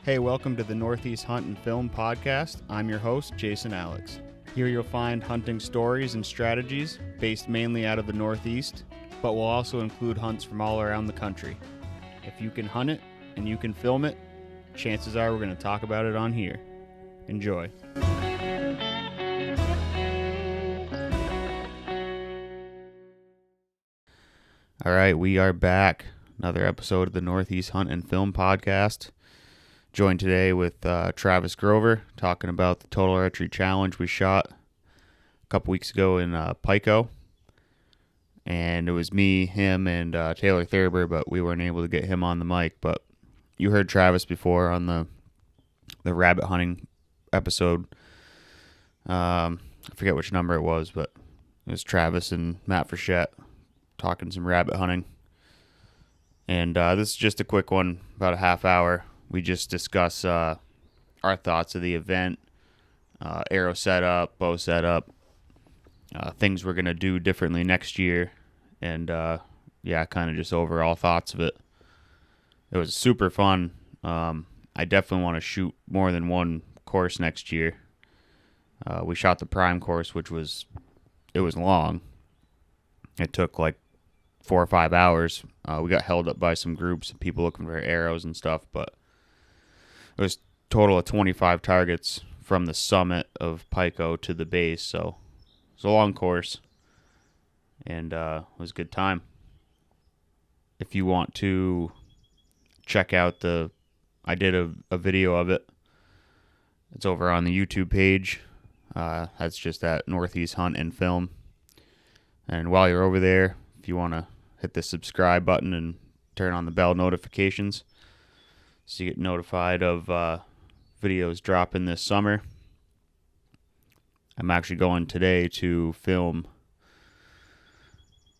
Hey, welcome to the Northeast Hunt and Film podcast. I'm your host, Jason Alex. Here you'll find hunting stories and strategies based mainly out of the Northeast, but will also include hunts from all around the country. If you can hunt it and you can film it, chances are we're going to talk about it on here. Enjoy. All right, we are back. Another episode of the Northeast Hunt and Film podcast. Joined today with Travis Grover, talking about the Total Archery Challenge we shot a couple weeks ago in Pico. And it was me, him, and Taylor Thurber, but we weren't able to get him on the mic. But you heard Travis before on the rabbit hunting episode. I forget which number it was, but it was Travis and Matt Frechette talking some rabbit hunting. And this is just a quick one, about a half hour. We just discuss our thoughts of the event, arrow setup, bow setup, things we're going to do differently next year, and kind of just overall thoughts of it. It was super fun. I definitely want to shoot more than one course next year. We shot the prime course, which was long. It took like 4 or 5 hours. We got held up by some groups of people looking for arrows and stuff, but it was a total of 25 targets from the summit of Pico to the base, so it was a long course, and it was a good time. If you want to check out I did a video of it. It's over on the YouTube page. That's just at Northeast Hunt and Film. And while you're over there, if you want to hit the subscribe button and turn on the bell notifications so you get notified of videos dropping this summer. I'm actually going today to film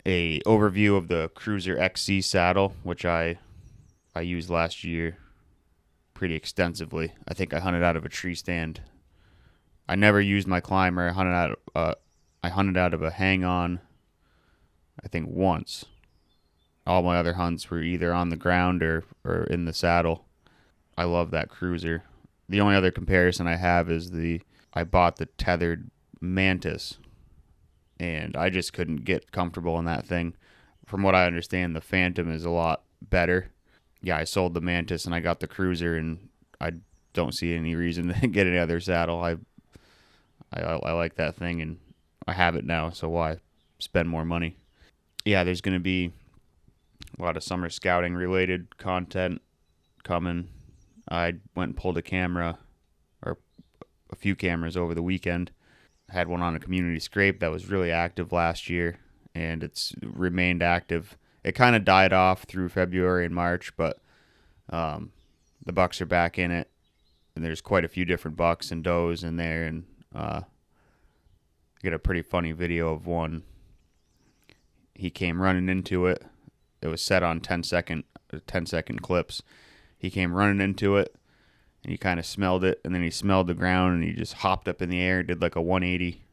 a overview of the Cruiser XC saddle, which I used last year pretty extensively. I think I hunted out of a tree stand. I never used my climber. I hunted out of a hang-on, I think, once. All my other hunts were either on the ground or in the saddle. I love that Cruiser. The only other comparison I have is I bought the tethered Mantis, and I just couldn't get comfortable in that thing. From what I understand, the Phantom is a lot better. Yeah, I sold the Mantis and I got the Cruiser, and I don't see any reason to get any other saddle. I like that thing, and I have it now, so why spend more money? Yeah, there's going to be a lot of summer scouting related content coming. I went and pulled a camera, or a few cameras over the weekend. I had one on a community scrape that was really active last year, and it's remained active. It kind of died off through February and March, but the bucks are back in it, and there's quite a few different bucks and does in there, and I got a pretty funny video of one. He came running into it. It was set on 10-second clips. He came running into it, and he kind of smelled it, and then he smelled the ground, and he just hopped up in the air, did like a 180,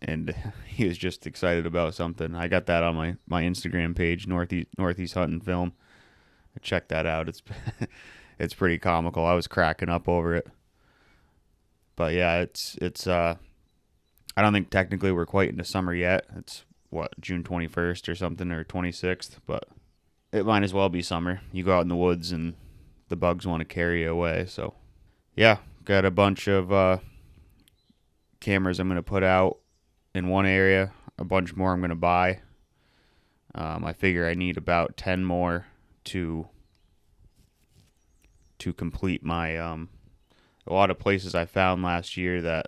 and he was just excited about something. I got that on my Instagram page, Northeast Hunt and Film. Check that out. It's pretty comical. I was cracking up over it. But yeah, it's I don't think technically we're quite into summer yet. It's June 21st or something, or 26th, but it might as well be summer. You go out in the woods and the bugs want to carry you away. So yeah, got a bunch of cameras I'm going to put out in one area, a bunch more I'm going to buy. I figure I need about 10 more to complete my a lot of places I found last year that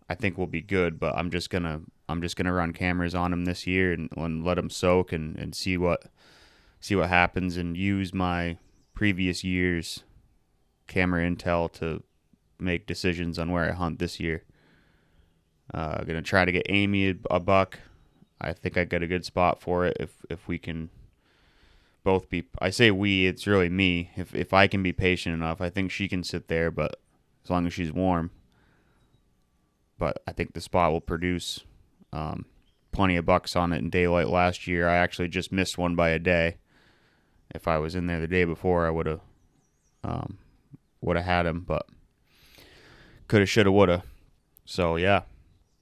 I think will be good, but I'm just gonna run cameras on them this year and let them soak and see what happens, and use my previous year's camera intel to make decisions on where I hunt this year. Gonna try to get Amy a buck. I think I got a good spot for it if we can both be. I say we, it's really me. If I can be patient enough, I think she can sit there, but as long as she's warm. But I think the spot will produce plenty of bucks on it in daylight. Last year, I actually just missed one by a day. If I was in there the day before, I would have would have had him, but coulda, shoulda, woulda. So yeah,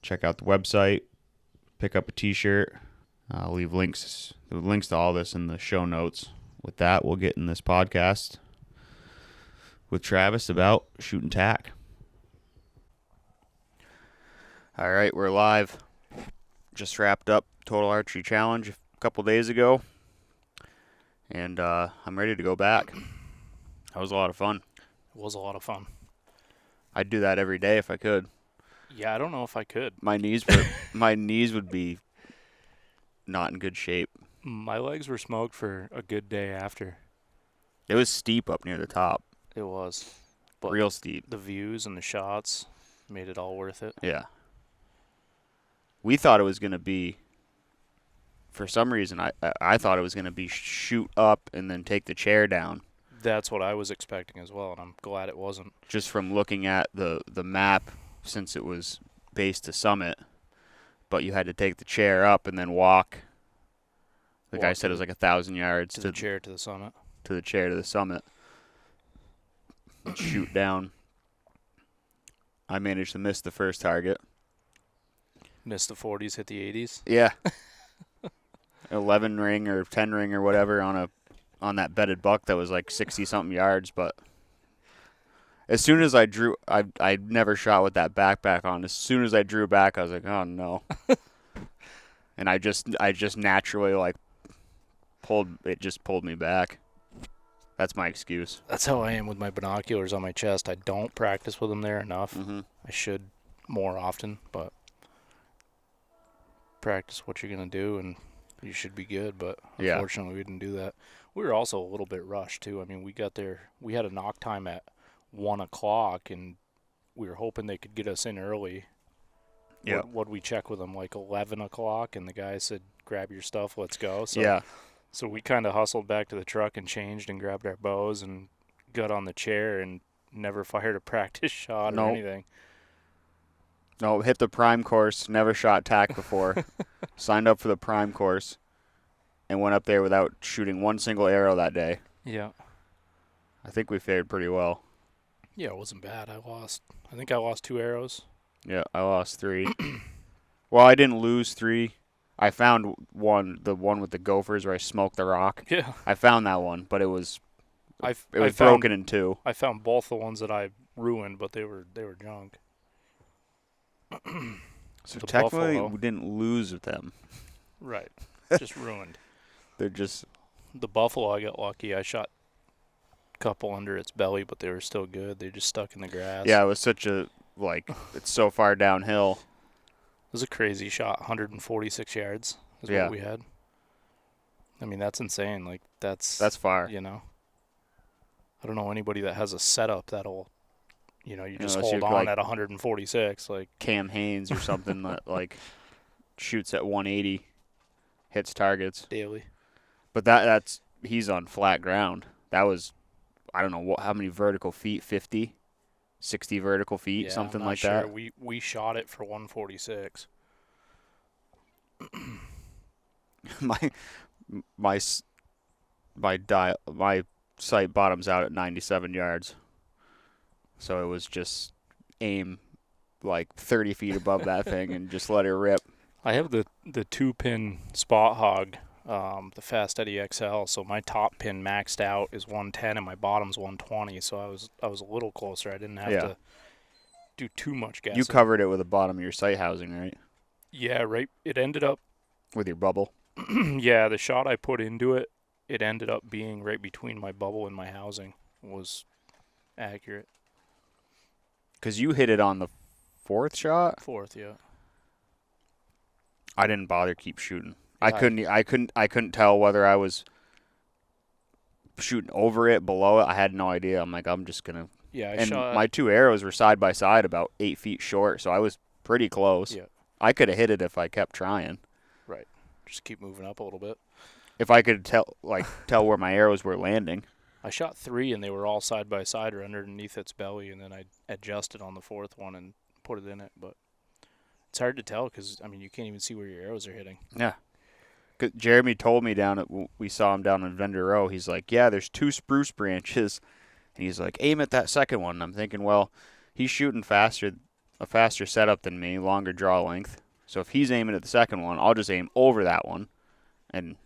check out the website, pick up a t-shirt. I'll leave the links to all this in the show notes. With that, we'll get in this podcast with Travis about shooting tack. All right, we're live. Just wrapped up Total Archery Challenge a couple days ago, and I'm ready to go back. That was a lot of fun. It was a lot of fun. I'd do that every day if I could. Yeah, I don't know if I could. My knees would be not in good shape. My legs were smoked for a good day after. It was steep up near the top. It was. But real steep. The views and the shots made it all worth it. Yeah. We thought it was going to be, for some reason, I thought it was going to be shoot up and then take the chair down. That's what I was expecting as well, and I'm glad it wasn't. Just from looking at the map, since it was base to summit, but you had to take the chair up and then walk. The guy said it was like 1,000 yards to the chair to the summit. To the chair to the summit. Shoot down. I managed to miss the first target. Missed the 40s, hit the 80s. Yeah. 11 ring or 10 ring or whatever on that bedded buck that was like 60 something yards, but as soon as I drew, I never shot with that backpack on. As soon as I drew back, I was like, oh no. And I just naturally like pulled me back. That's my excuse. That's how I am with my binoculars on my chest. I don't practice with them there enough. Mm-hmm. I should more often, but practice what you're going to do and you should be good, but unfortunately we didn't do that. We were also a little bit rushed too. I mean, we got there, we had a knock time at 1 o'clock and we were hoping they could get us in early. Yeah. What'd we check with them, like 11 o'clock, and the guy said, grab your stuff, let's go. So, yeah. So we kind of hustled back to the truck and changed and grabbed our bows and got on the chair and never fired a practice shot or anything. No, hit the prime course, never shot tack before. Signed up for the prime course and went up there without shooting one single arrow that day. Yeah. I think we fared pretty well. Yeah, it wasn't bad. I think I lost 2 arrows. Yeah, I lost 3. Well, I didn't lose 3. I found one, the one with the gophers where I smoked the rock. Yeah. I found that one, but it was broken in 2. I found both the ones that I ruined, but they were junk. So technically, we didn't lose with them. Right. Just ruined. They're just... The buffalo, I got lucky. I shot a couple under its belly, but they were still good. They just stuck in the grass. Yeah, it was such a, it's so far downhill. It was a crazy shot. 146 yards is what we had. I mean, that's insane. Like, that's far. You know. I don't know anybody that has a setup that'll, you just hold on at 146. Like Cam Haynes or something that, shoots at 180, hits targets. Daily. But that's he's on flat ground. That was, I don't know, how many vertical feet, 50? 60 vertical feet, something like that. We shot it for 146. my sight bottoms out at 97 yards. So it was just aim 30 feet above that thing and just let it rip. I have the 2-pin spot hog, the Fast Eddie XL. So my top pin maxed out is 110 and my bottom's 120. So I was a little closer. I didn't have to do too much guessing. You covered it with the bottom of your sight housing, right? Yeah, right. It ended up with your bubble. Yeah, the shot I put into it, it ended up being right between my bubble and my housing. It was accurate. Because you hit it on the 4th shot? 4th, yeah. I didn't bother keep shooting. Yeah, I couldn't tell whether I was shooting over it, below it. I had no idea. I'm like, I'm just gonna. Yeah, my 2 arrows were side by side, about 8 feet short, so I was pretty close. Yeah. I could have hit it if I kept trying. Right. Just keep moving up a little bit. If I could tell where my arrows were landing. I shot 3 and they were all side by side or underneath its belly, and then I adjusted on the 4th one and put it in it. But it's hard to tell because, you can't even see where your arrows are hitting. Yeah. Jeremy told me we saw him down in Vendor Row. He's like, yeah, there's 2 spruce branches, And he's like, aim at that second one. And I'm thinking, well, he's shooting a faster setup than me, longer draw length. So if he's aiming at the second one, I'll just aim over that one. And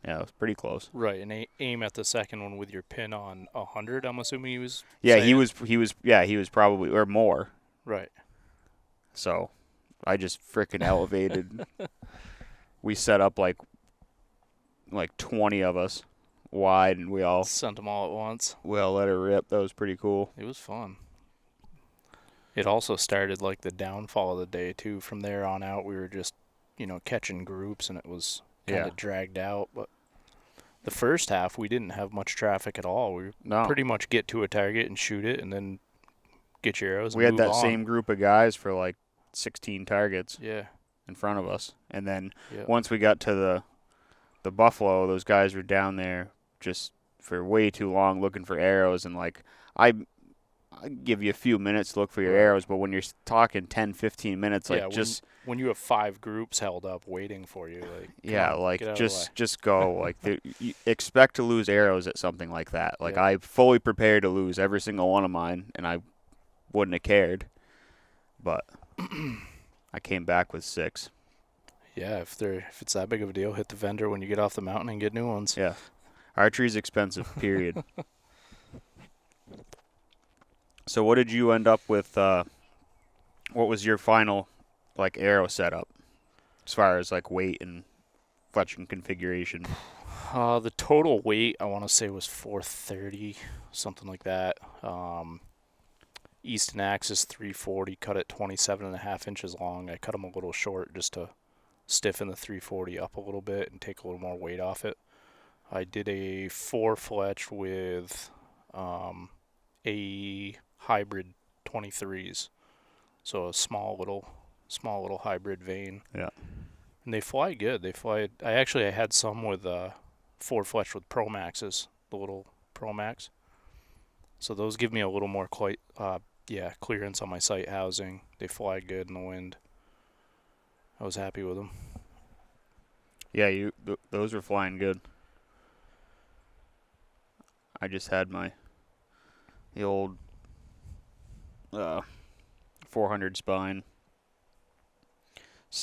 yeah, it was pretty close. Right, and aim at the second one with your pin on 100. I'm assuming he was. Yeah, saying. he was probably or more. Right. So I just freaking elevated. We set up like 20 of us wide, and we all sent them all at once. We all let her rip. That was pretty cool. It was fun. It also started like the downfall of the day too. From there on out, we were just, catching groups, and it was kind of dragged out. But the first half, we didn't have much traffic at all. We pretty much get to a target and shoot it, and then get your arrows. We and had that move on. same group of guys for like 16 targets. Yeah. In front of us, and then once we got to the buffalo, those guys were down there just for way too long looking for arrows, and like I give you a few minutes to look for your arrows, but when you're talking 10, 15 minutes, like when you have 5 groups held up waiting for you, just go. Like you expect to lose arrows at something like that. Like I fully prepared to lose every single one of mine, and I wouldn't have cared, but I came back with 6. Yeah, if it's that big of a deal, hit the vendor when you get off the mountain and get new ones. Yeah, archery's expensive. Period. So what did you end up with? What was your final arrow setup, as far as weight and fletching configuration? The total weight I want to say was 430, something like that. Easton axis 340, cut at 27.5 inches long. I cut them a little short just to stiffen the 340 up a little bit and take a little more weight off it. I did a 4 fletch with a hybrid 23s, so a small little hybrid vane. Yeah, and they fly good. I had some with 4 fletch with Pro Maxes, the little Pro Max. So those give me a little more clearance on my sight housing. They fly good in the wind. I was happy with them. Yeah, those were flying good. I just had the old 400 spine.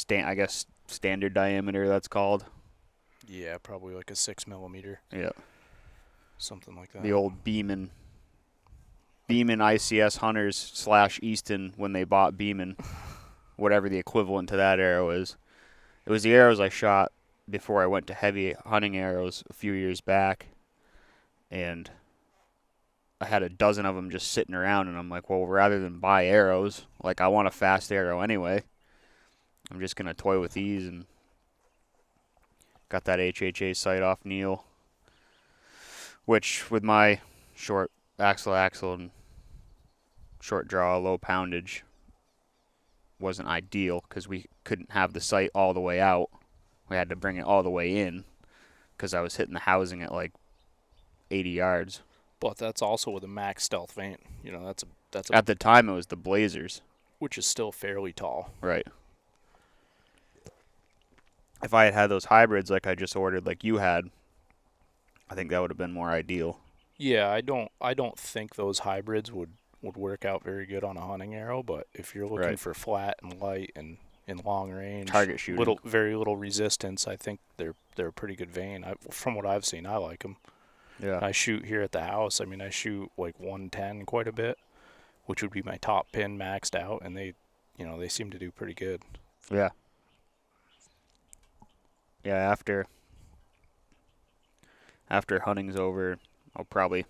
I guess standard diameter, that's called. Yeah, probably like a 6 millimeter. Yeah. Something like that. The old Beeman ICS Hunters / Easton when they bought Beeman, whatever the equivalent to that arrow is. It was the arrows I shot before I went to heavy hunting arrows a few years back, and I had a dozen of them just sitting around, and I'm like, well, rather than buy arrows, I want a fast arrow anyway, I'm just going to toy with these, and got that HHA sight off Neil, which with my short axle and short draw, low poundage wasn't ideal because we couldn't have the sight all the way out. We had to bring it all the way in because I was hitting the housing at 80 yards. But that's also with a max stealth vane. That's at the time it was the Blazers, which is still fairly tall. Right. If I had those hybrids like I just ordered, like you had, I think that would have been more ideal. Yeah, I don't think those hybrids would work out very good on a hunting arrow, but if you're looking for flat and light and in long range, target shooting, very little resistance, I think they're a pretty good vane. From what I've seen, I like them. Yeah. I shoot here at the house. I mean, I shoot 110 quite a bit, which would be my top pin maxed out, and they seem to do pretty good. Yeah. Yeah, after hunting's over, I'll probably,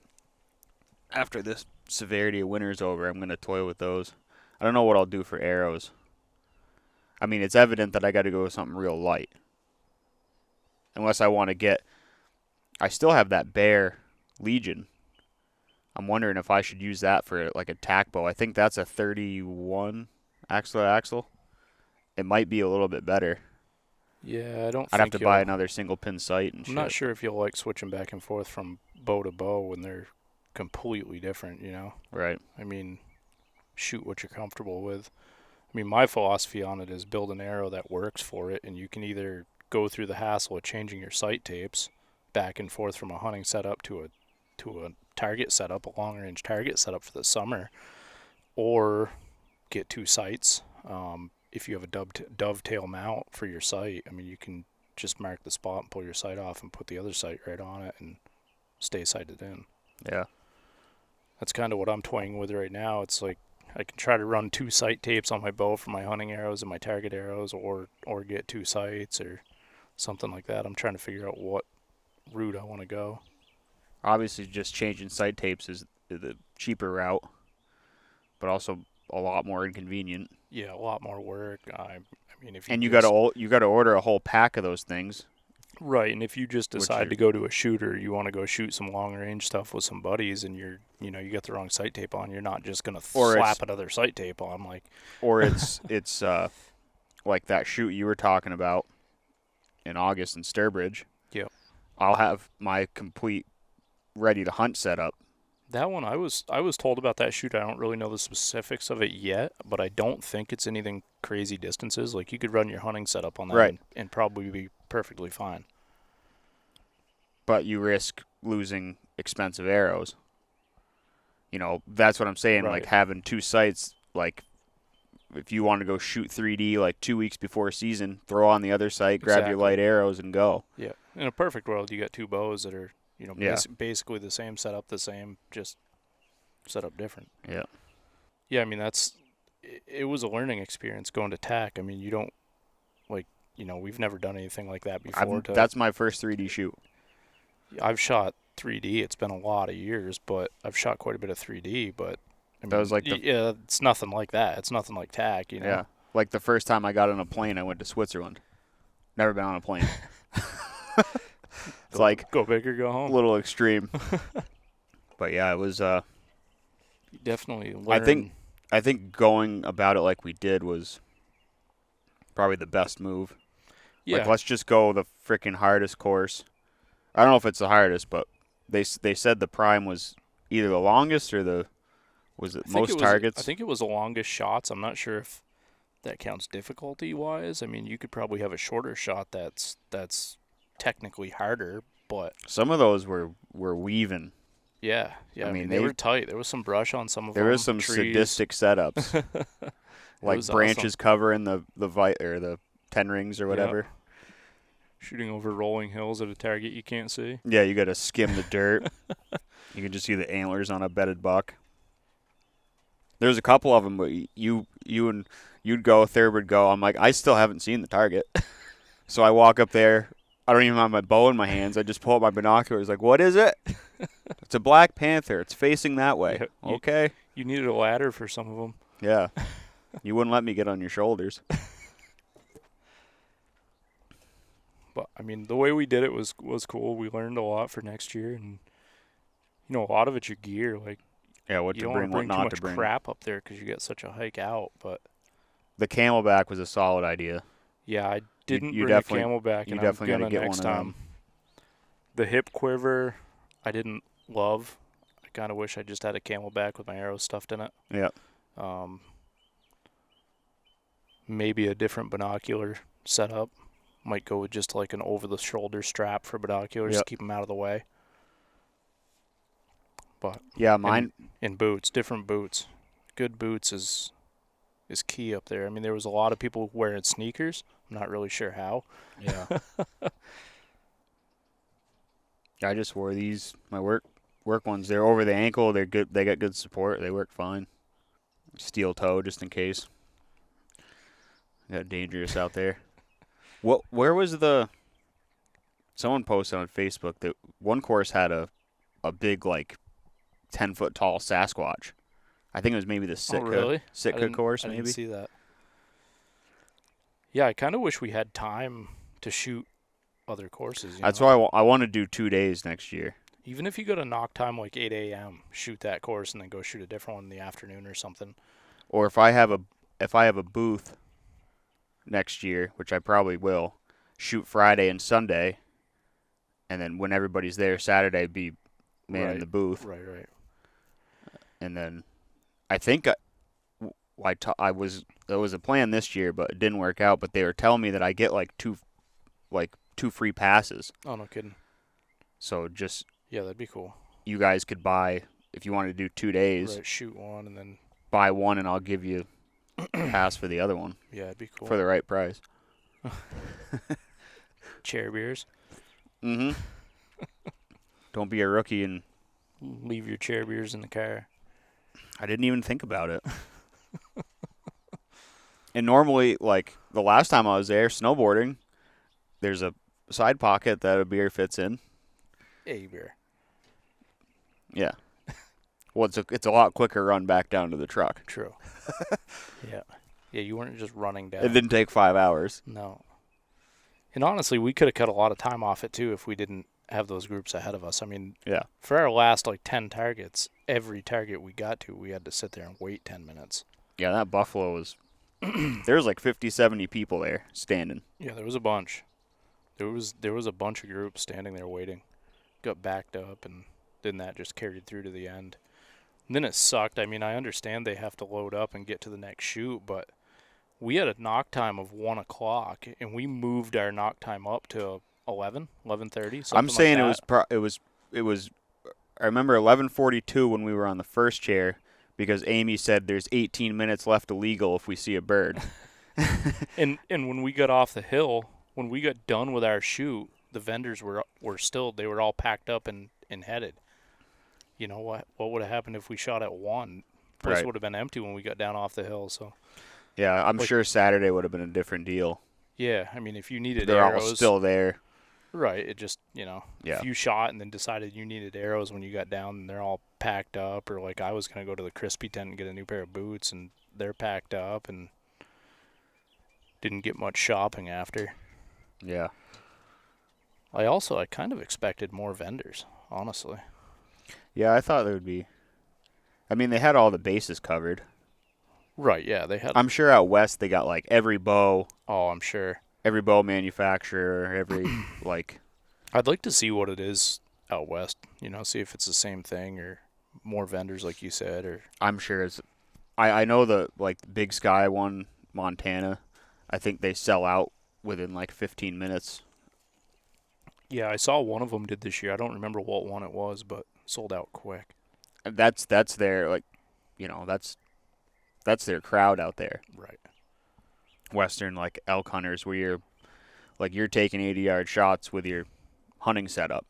after this severity of winter's over, I'm going to toy with those. I don't know what I'll do for arrows. I mean, it's evident that I got to go with something real light. Unless I want to get, I still have that Bear Legion. I'm wondering if I should use that for a tack bow. I think that's a 31 axle. It might be a little bit better. Yeah, I'd have to buy another single pin sight and shit. I'm not sure if you'll like switching back and forth from bow to bow when they're completely different, Right. I mean, shoot what you're comfortable with. I mean, my philosophy on it is build an arrow that works for it, and you can either go through the hassle of changing your sight tapes back and forth from a hunting setup to a to a target setup, a long range target setup for the summer, or get 2 sights. If you have a dovetail mount for your sight, I mean, you can just mark the spot and pull your sight off and put the other sight right on it and stay sighted in. Yeah. That's kind of what I'm toying with right now. It's like I can try to run 2 sight tapes on my bow for my hunting arrows and my target arrows, or get 2 sights or something like that. I'm trying to figure out what route I want to go. Obviously, just changing sight tapes is the cheaper route, but also a lot more inconvenient. Yeah, a lot more work. I mean, if you and you got to order a whole pack of those things. Right, and if you just decide to go to a shooter, you want to go shoot some long range stuff with some buddies, and you got the wrong sight tape on, you're not just gonna slap another sight tape on, like. Or it's like that shoot you were talking about in August in Sturbridge. Yep. I'll have my complete ready to hunt setup. That one, I was told about that shoot. I don't really know the specifics of it yet, but I don't think it's anything crazy distances. Like, you could run your hunting setup on that, right, and probably be perfectly fine. But you risk losing expensive arrows. That's what I'm saying. Right. Like, having 2 sights, like, if you want to go shoot 3D like 2 weeks before season, throw on the other sight, grab your light arrows, and go. Yeah. In a perfect world, you got 2 bows that are, basically the same setup, just set up different. Yeah. Yeah, I mean, it was a learning experience going to TAC. I mean, you don't, we've never done anything like that before. That's my first 3D shoot. I've shot 3D. It's been a lot of years, but I've shot quite a bit of 3D, but I mean, that was like it's nothing like that. It's nothing like TAC, Yeah. Like the first time I got on a plane, I went to Switzerland. Never been on a plane. It's like go big or go home. A little extreme. But yeah, it was definitely learn. I think going about it like we did was probably the best move. Yeah. Like, let's just go the freaking hardest course. I don't know if it's the hardest, but they said the prime was either the longest or most targets. I think it was the longest shots. I'm not sure if that counts difficulty-wise. I mean, you could probably have a shorter shot that's technically harder, but some of those were weaving. Yeah. I mean, they were tight. There was some brush on some of them. There was some trees. Sadistic setups, like branches covering the 10 rings or whatever. Yeah. Shooting over rolling hills at a target you can't see. Yeah, you got to skim the dirt. You can just see the antlers on a bedded buck. There's a couple of them, but you'd go, third would go. I'm like, I still haven't seen the target. So I walk up there. I don't even have my bow in my hands. I just pull up my binoculars. Like, what is it? It's a black panther. It's facing that way. Yeah, okay. You needed a ladder for some of them. Yeah. You wouldn't let me get on your shoulders. But, I mean, the way we did it was cool. We learned a lot for next year. And, a lot of it's your gear. Like, what to bring, what not to bring. You don't want to bring too much crap up there because you get such a hike out. But the Camelback was a solid idea. Yeah, I didn't bring a Camelback, and I'm going to get next time. The hip quiver, I didn't love. I kind of wish I just had a Camelback with my arrows stuffed in it. Yeah. Maybe a different binocular setup. Might go with just like an over-the-shoulder strap for binoculars to keep them out of the way. But yeah, mine in boots, different boots. Good boots is key up there. I mean, there was a lot of people wearing sneakers. I'm not really sure how. Yeah. I just wore my work ones. They're over the ankle. They're good. They got good support. They work fine. Steel toe just in case. Got dangerous out there. Where was someone posted on Facebook that one course had a big, like, 10-foot tall Sasquatch. I think it was maybe the Sitka course, maybe. I didn't see that. Yeah, I kind of wish we had time to shoot other courses. That's why I want to do 2 days next year. Even if you go to knock time like 8 a.m., shoot that course and then go shoot a different one in the afternoon or something. Or if I have a booth next year, which I probably will, shoot Friday and Sunday, and then when everybody's there, Saturday be man in the booth. Right. And then I think there was a plan this year, but it didn't work out. But they were telling me that I get like two free passes. Oh, no kidding. So just yeah, that'd be cool. you guys could buy, if you wanted to do 2 days, Right, shoot one and then buy one and I'll give you a pass for the other one yeah, it'd be cool. for the right price. Chair beers. Mm-hmm. Don't be a rookie and Leave your chair beers in the car. I didn't even think about it. And normally, like, the last time I was there snowboarding, there's a side pocket that a beer fits in. A beer. Yeah. Well, it's a lot quicker run back down to the truck. True. Yeah. Yeah, you weren't just running down. It didn't take 5 hours. No. And honestly, we could have cut a lot of time off it, too, if we didn't have those groups ahead of us. I mean, Yeah. for our last, 10 targets, every target we got to, we had to sit there and wait 10 minutes. Yeah, that Buffalo was... there was like 50, 70 people there standing. Yeah, there was a bunch. There was a bunch of groups standing there waiting. Got backed up, and then that just carried through to the end. And then it sucked. I mean, I understand they have to load up and get to the next shoot, but we had a knock time of 1 o'clock, and we moved our knock time up to 11:30. I'm saying it was. I remember 11:42 when we were on the first chair because Amy said there's 18 minutes left illegal if we see a bird. And when we got off the hill, when we got done with our shoot, the vendors were still, they were all packed up and headed. You know what would have happened if we shot at 1? Place Right. would have been empty when we got down off the hill. So Yeah, I'm sure Saturday would have been a different deal. yeah, I mean, if you needed They're arrows, all still there. right? It just Yeah. if you shot and then decided you needed arrows when you got down, and they're all packed up, or like I was gonna go to the Crispy tent and get a new pair of boots, and they're packed up, and didn't get much shopping after. Yeah. I kind of expected more vendors, honestly. Yeah, I thought there would be. I mean, they had all the bases covered. Right? Yeah, they had. I'm sure out west they got like every bow I'm sure. manufacturer, every like. I'd like to see what it is out west. See if it's the same thing or more vendors, like you said, or I'm sure it's. I know the Big Sky one, Montana. I think they sell out within like 15 minutes. yeah, I saw one of them did this year. I don't remember what one it was, but sold out quick. And that's their that's their crowd out there. Right. Western elk hunters where you're taking 80-yard shots with your hunting setup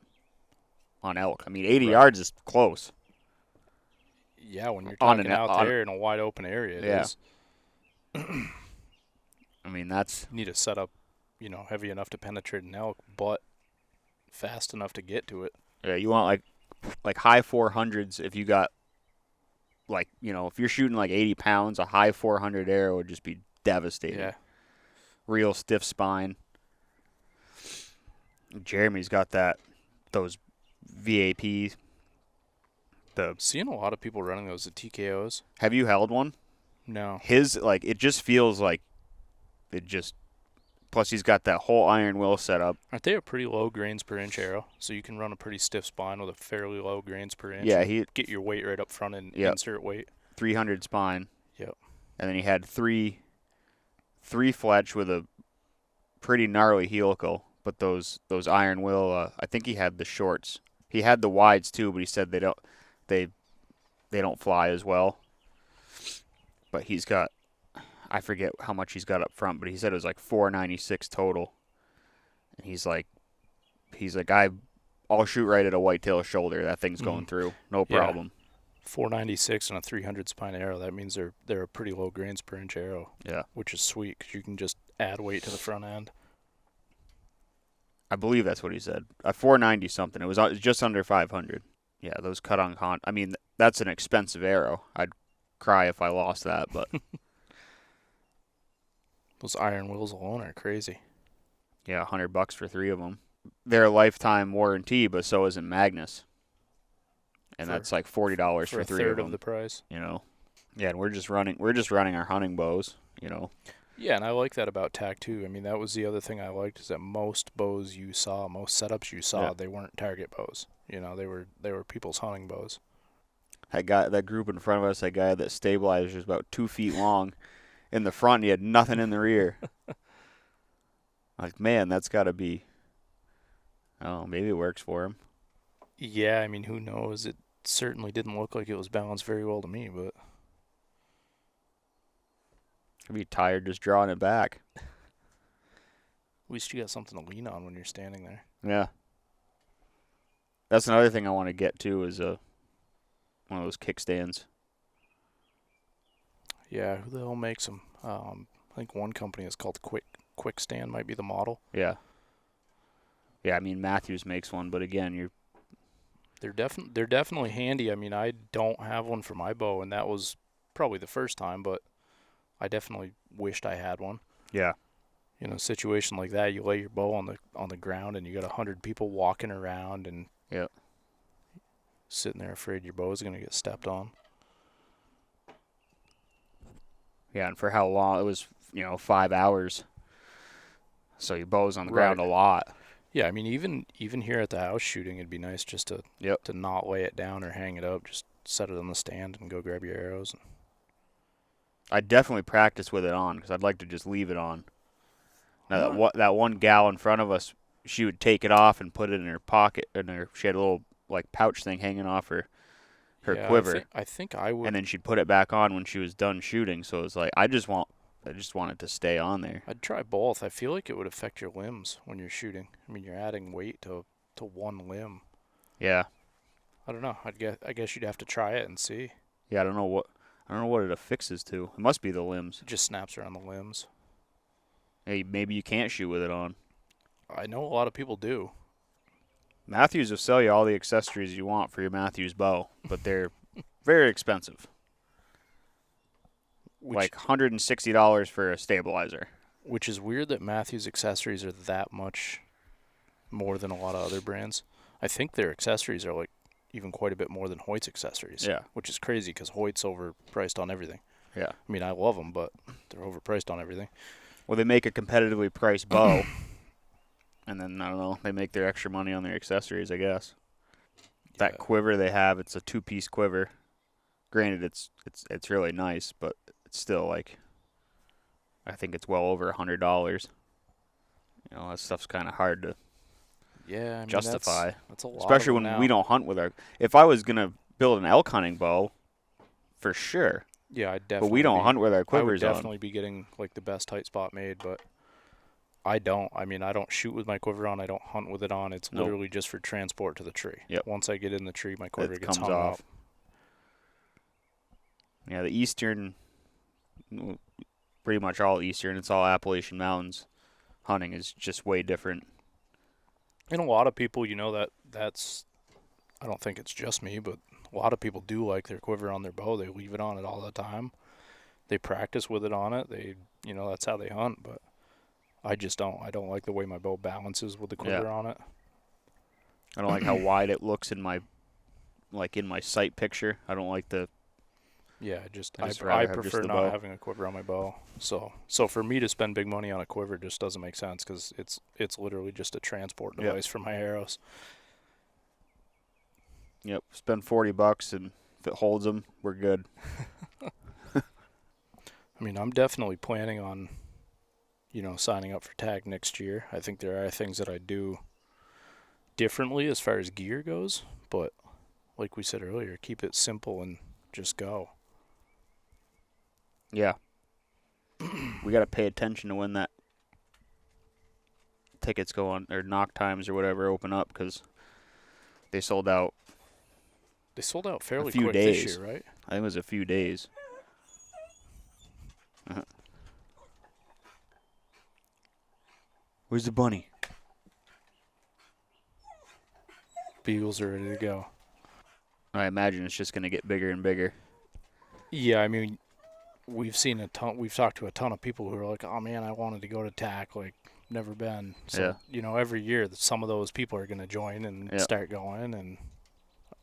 on elk. I mean, 80 Right. yards is close. Yeah, when you're On talking an- out on- there in a wide open area, it Yeah. is. I mean, that's You need a setup, heavy enough to penetrate an elk, but fast enough to get to it. yeah, you want like high 400s if you got if you're shooting 80 pounds, a high 400 arrow would just be devastating. Yeah. Real stiff spine. Jeremy's got those VAP. Seeing a lot of people running those at TKOs. Have you held one? No. His it just feels like it just. Plus, he's got that whole iron will set up. Aren't they a pretty low grains per inch arrow? So you can run a pretty stiff spine with a fairly low grains per inch. Yeah, and get your weight right up front and Yep. insert weight. 300 spine. Yep. And then he had three fletch with a pretty gnarly helical. But those iron will, I think he had the shorts. He had the wides too, but he said they don't fly as well. But he's got, I forget how much he's got up front, but he said it was like $496 total. And he's like, I'll shoot right at a whitetail shoulder. That thing's going through, no Yeah. problem. 496 and a 300 spine arrow. That means they're a pretty low grains per inch arrow. Yeah. Which is sweet because you can just add weight to the front end. I believe that's what he said. 490 something. It was just under 500. Yeah, those cut on con. I mean, that's an expensive arrow. I'd cry if I lost that, but Those iron wheels alone are crazy. yeah, $100 for 3 of them. They're a lifetime warranty, but so isn't Magnus. And that's like $40 for 3 a third of them. of the price. Yeah, and we're just running our hunting bows. Yeah, and I like that about TAC too. I mean, that was the other thing I liked is that most bows you saw, most setups you saw, Yeah. they weren't target bows. They were people's hunting bows. That group in front of us, that guy that stabilizer is about 2 feet long in the front, and he had nothing in the rear. Like, man, that's got to be. Oh, maybe it works for him. Yeah, I mean, who knows? It certainly didn't look like it was balanced very well to me, but I'd be tired just drawing it back. at least you got something to lean on when you're standing there. Yeah. That's another thing I want to get to is one of those kickstands. Yeah, who the hell makes them? I think one company is called Quick Stand might be the model. Yeah. Yeah, I mean Matthews makes one, but again, they're definitely handy. I mean, I don't have one for my bow, and that was probably the first time, but I definitely wished I had one. Yeah. In a situation like that, you lay your bow on the ground, and you got 100 people walking around, and sitting there afraid your bow is going to get stepped on. Yeah, and for how long? It was, 5 hours. So your bow's on the ground a lot. Yeah, I mean, even here at the house shooting, it'd be nice just to not lay it down or hang it up. Just set it on the stand and go grab your arrows. I'd definitely practice with it on because I'd like to just leave it on. Now, that one gal in front of us, she would take it off and put it in her pocket. She had a little pouch thing hanging off her quiver. I think I would. And then she'd put it back on when she was done shooting. So it was like I just want it to stay on there. I'd try both. I feel like it would affect your limbs when you're shooting. I mean, you're adding weight to one limb. Yeah. I don't know. I guess you'd have to try it and see. Yeah, I don't know what it affixes to. It must be the limbs. It just snaps around the limbs. Hey, maybe you can't shoot with it on. I know a lot of people do. Matthews will sell you all the accessories you want for your Matthews bow, but they're very expensive. Like $160 for a stabilizer. Which is weird that Matthews accessories are that much more than a lot of other brands. I think their accessories are even quite a bit more than Hoyt's accessories. Yeah. Which is crazy because Hoyt's overpriced on everything. Yeah. I mean, I love them, but they're overpriced on everything. Well, they make a competitively priced bow, and then, I don't know, they make their extra money on their accessories, I guess. That quiver they have, it's a 2-piece quiver. Granted, it's really nice, but it's still I think it's well over $100. That stuff's kind of hard to justify. That's a lot. Especially when we don't hunt with our. If I was gonna build an elk hunting bow, for sure. Yeah, I definitely. But we don't hunt with our quivers on. I would definitely be getting the best tight spot made, but I don't. I mean, I don't shoot with my quiver on. I don't hunt with it on. It's literally just for transport to the tree. Yep. Once I get in the tree, my quiver gets comes hung off. up. Yeah, the eastern, pretty much all eastern. It's all Appalachian Mountains. Hunting is just way different. And a lot of people, that's. I don't think it's just me, but a lot of people do like their quiver on their bow. They leave it on it all the time. They practice with it on it. That's how they hunt. But I just don't. I don't like the way my bow balances with the quiver on it. I don't like how wide it looks in my sight picture. I don't like the. Yeah, I prefer not having a quiver on my bow. So for me to spend big money on a quiver just doesn't make sense because it's literally just a transport device for my arrows. Yep, spend $40 and if it holds them, we're good. I mean, I'm definitely planning on, signing up for TAG next year. I think there are things that I do differently as far as gear goes, but like we said earlier, keep it simple and just go. Yeah. We got to pay attention to when that tickets go on, or knock times or whatever open up, because they sold out. They sold out fairly a few quick days. this year, right? I think it was a few days. Where's the bunny? Beagles are ready to go. I imagine it's just going to get bigger and bigger. Yeah, I mean, we've talked to a ton of people who are like, oh man, I wanted to go to TAC, never been. So, every year some of those people are going to join and start going, and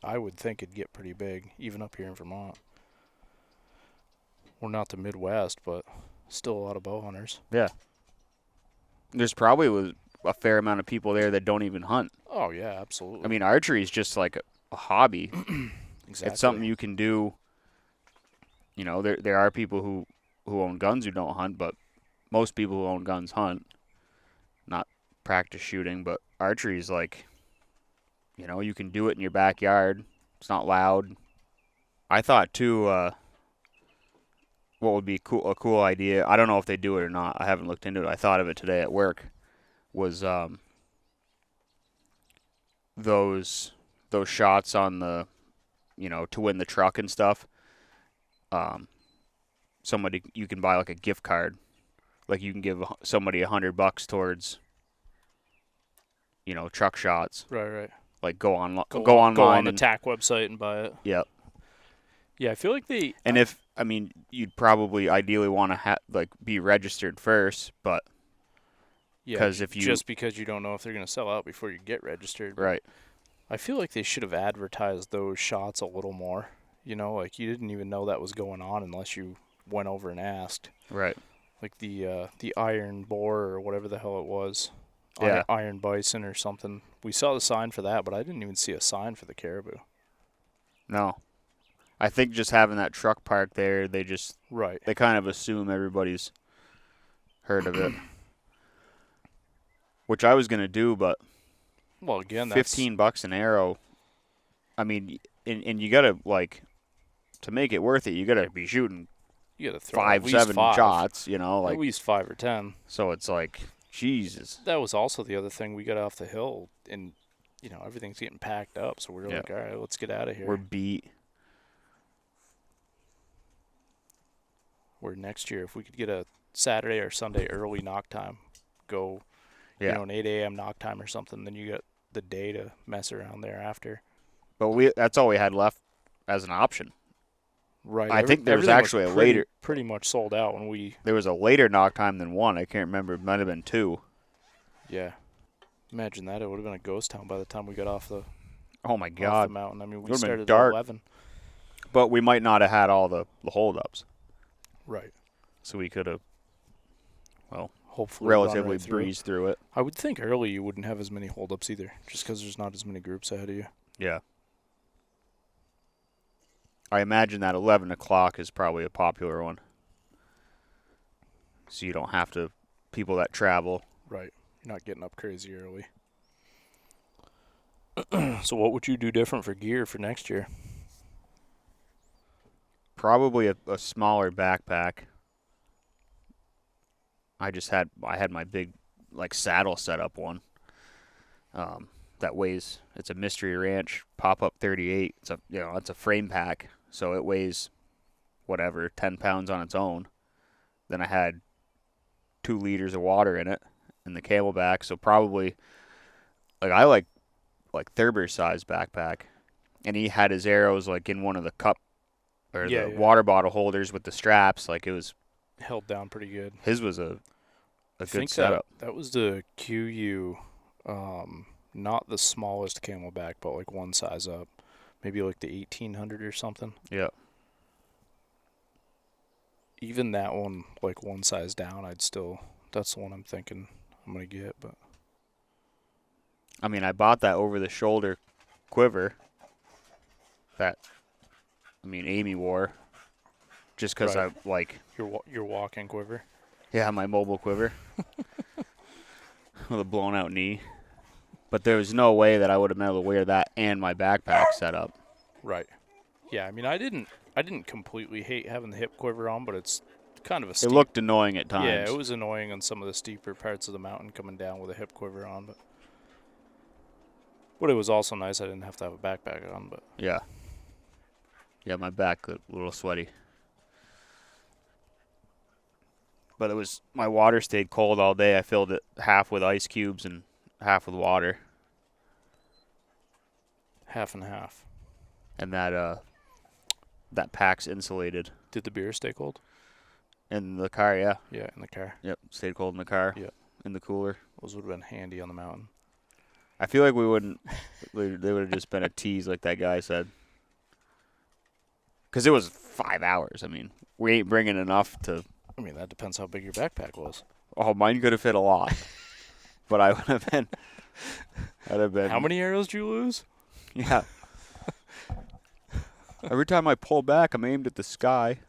I would think it'd get pretty big, even up here in Vermont. We're not the Midwest, but still a lot of bow hunters. Yeah. There's probably a fair amount of people there that don't even hunt. Oh, yeah, absolutely. I mean, archery is just like a hobby. Exactly. It's something you can do. There are people who own guns who don't hunt, but most people who own guns hunt. Not practice shooting, but archery is You know, you can do it in your backyard. It's not loud. I thought too, what would be a cool idea, I don't know if they do it or not. I haven't looked into it. I thought of it today at work, was those shots on the, to win the truck and stuff. Somebody, you can buy like a gift card. Like you can give somebody $100 towards, truck shots. Right. Like go online. Go on the TAC website and buy it. Yep. Yeah, I feel like they. And you'd probably ideally want to be registered first, but because just because you don't know if they're going to sell out before you get registered. Right. I feel like they should have advertised those shots a little more. Like you didn't even know that was going on unless you went over and asked. Right. Like the iron boar or whatever the hell it was. Yeah. Iron bison or something. We saw the sign for that, but I didn't even see a sign for the caribou. No. I think just having that truck park there, they kind of assume everybody's heard of it. Which I was going to do, but well, again, $15 an arrow. I mean, and you got to, to make it worth it, you got to be shooting you got to throw 5-7 shots, at least 5 or 10. So it's like, Jesus. That was also the other thing. We got off the hill, and, everything's getting packed up, so we were like, all right, let's get out of here. We're beat. Where next year, if we could get a Saturday or Sunday early knock time, go, an 8 a.m. knock time or something, then you got the day to mess around there after. But that's all we had left as an option. Right. I think there was actually a later. Pretty much sold out when we. There was a later knock time than one. I can't remember. It might have been 2. Yeah. Imagine that. It would have been a ghost town by the time we got off the. Oh my God. Off the mountain. I mean, we started dark. at 11. But we might not have had all the holdups. Right. So we could have, hopefully relatively breezed through it. I would think early you wouldn't have as many holdups either, just because there's not as many groups ahead of you. Yeah. I imagine that 11 o'clock is probably a popular one. So you don't have to, people that travel. Right. You're not getting up crazy early. So what would you do different for gear for next year? Probably a smaller backpack. I had my big saddle setup one. That weighs, it's a Mystery Ranch pop-up 38. It's it's a frame pack, so it weighs 10 pounds on its own. Then I had 2 liters of water in it in the camelback, so probably I like Thurber's size backpack, and he had his arrows in one of the cup or the water bottle holders with the straps. It was held down pretty good. His was a good setup. That was the QU, not the smallest camelback, but one size up, maybe the 1800 or something. Yeah. Even that one, one size down, that's the one I'm thinking I'm gonna get. But I mean, I bought that over-the-shoulder quiver that, Amy wore, just because I your walking quiver. Yeah, my mobile quiver with a blown-out knee. But there was no way that I would have been able to wear that and my backpack set up. Right. Yeah, I mean, I didn't completely hate having the hip quiver on, but it's kind of a steep. It looked annoying at times. Yeah, it was annoying on some of the steeper parts of the mountain coming down with a hip quiver on, but it was also nice I didn't have to have a backpack on. But yeah, my back got a little sweaty. But my water stayed cold all day. I filled it half with ice cubes and half with water. Half and half. And that pack's insulated. Did the beer stay cold? In the car, yeah. Yeah, in the car. Yep, stayed cold in the car. Yep. In the cooler. Those would have been handy on the mountain. I feel like we wouldn't. They would have just been a tease, like that guy said. Because it was 5 hours. I mean, we ain't bringing enough to. I mean, that depends how big your backpack was. Oh, mine could have fit a lot. But I would have been. I'd have been. How many arrows did you lose? Yeah. Every time I pull back, I'm aimed at the sky.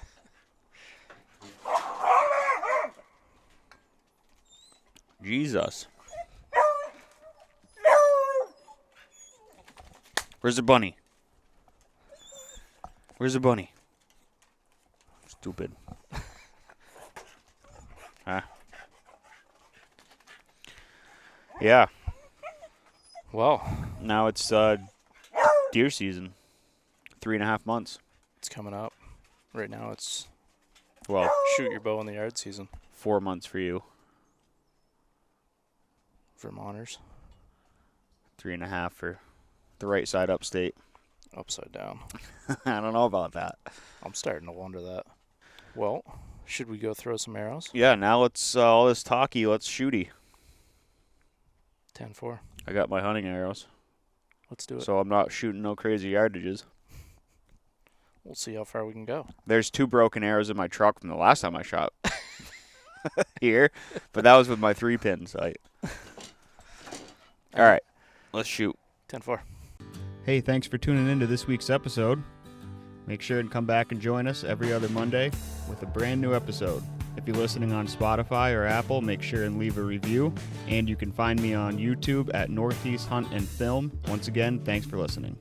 Jesus. Where's the bunny? Where's the bunny? Stupid. Huh? Yeah. Well, Now it's deer season. 3.5 months. it's coming up. Right now it's Well, shoot your bow in the yard season. 4 months for you. Vermonters. 3.5 for the right side upstate. Upside down. I don't know about that. I'm starting to wonder that. Well, should we go throw some arrows? Yeah, now let's all this talky. Let's shooty. 10-4. I got my hunting arrows, Let's do it. so I'm not shooting no crazy yardages. We'll see how far we can go. There's 2 broken arrows in my truck from the last time I shot here, but that was with my 3-pin sight. All right, let's shoot. 10-4. Hey, thanks for tuning in to this week's episode. Make sure and come back and join us every other Monday with a brand new episode. If you're listening on Spotify or Apple, make sure and leave a review. And you can find me on YouTube at Northeast Hunt and Film. Once again, thanks for listening.